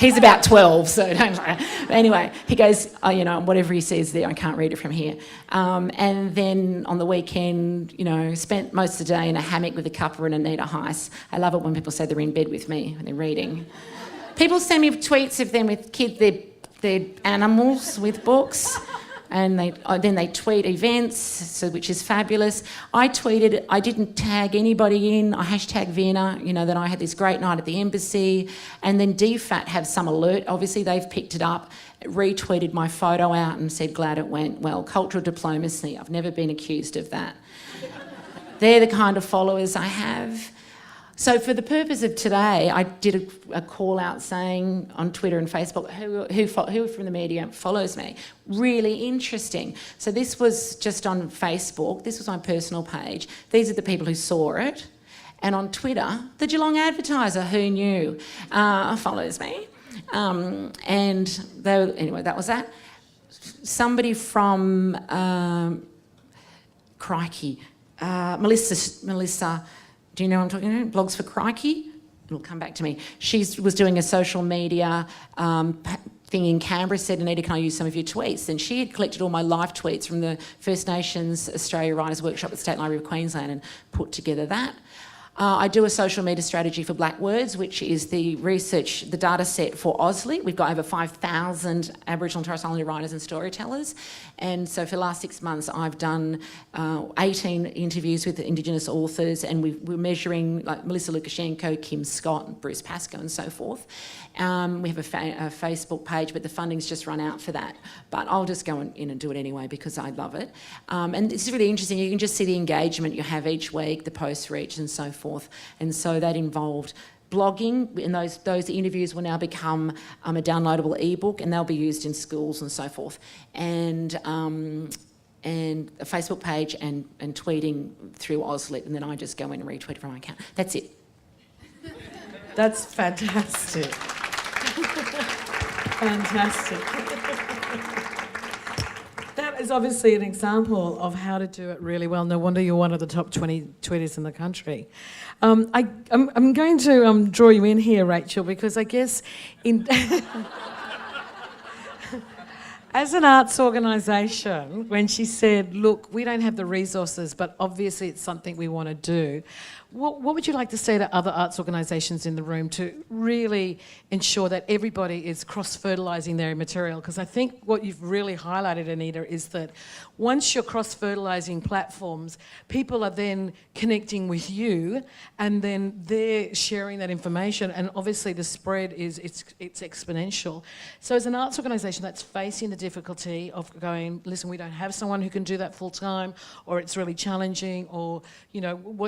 He's about 12, so don't worry. Anyway, he goes, oh, you know, whatever he says there, I can't read it from here. And then on the weekend, you know, spent most of the day in a hammock with a cuppa and Anita Heiss. I love it when people say they're in bed with me when they're reading. People send me tweets of them with kids, they're animals with books. And then they tweet events, which is fabulous. I tweeted, I didn't tag anybody in, I hashtag Vienna, you know, that I had this great night at the embassy. And then DFAT have some alert, obviously they've picked it up, retweeted my photo out and said, glad it went well. Cultural diplomacy, I've never been accused of that. They're the kind of followers I have. So for the purpose of today, I did a call out saying on Twitter and Facebook, who from the media follows me? Really interesting. So this was just on Facebook. This was my personal page. These are the people who saw it. And on Twitter, the Geelong Advertiser, who knew, follows me. Anyway, that was that. Somebody from, crikey, Melissa, do you know what I'm talking about? Blogs for Crikey? It'll come back to me. She was doing a social media thing in Canberra, said, Anita, can I use some of your tweets? And she had collected all my live tweets from the First Nations Australia Writers Workshop at the State Library of Queensland and put together that. I do a social media strategy for Black Words, which is the research, the data set for Auslit. We've got over 5,000 Aboriginal and Torres Strait Islander writers and storytellers. And so for the last 6 months, I've done 18 interviews with Indigenous authors, and we're measuring like Melissa Lukashenko, Kim Scott, Bruce Pascoe and so forth. We have a Facebook page, but the funding's just run out for that. But I'll just go in and do it anyway because I love it. And it's really interesting. You can just see the engagement you have each week, the post reach and so forth. And so that involved blogging, and those interviews will now become a downloadable ebook, and they'll be used in schools and so forth. And a Facebook page and tweeting through Auslit, and then I just go in and retweet from my account. That's it. That's fantastic. Fantastic. That is obviously an example of how to do it really well. No wonder you're one of the top 20 tweeters in the country. I'm going to draw you in here, Rachel, because I guess in as an arts organisation, when she said, look, we don't have the resources, but obviously it's something we want to do, what would you like to say to other arts organisations in the room to really ensure that everybody is cross-fertilising their material? Because I think what you've really highlighted, Anita, is that once you're cross-fertilising platforms, people are then connecting with you, and then they're sharing that information, and obviously the spread is it's exponential. So as an arts organisation that's facing the difficulty of going, listen, we don't have someone who can do that full-time, or it's really challenging, or, you know, what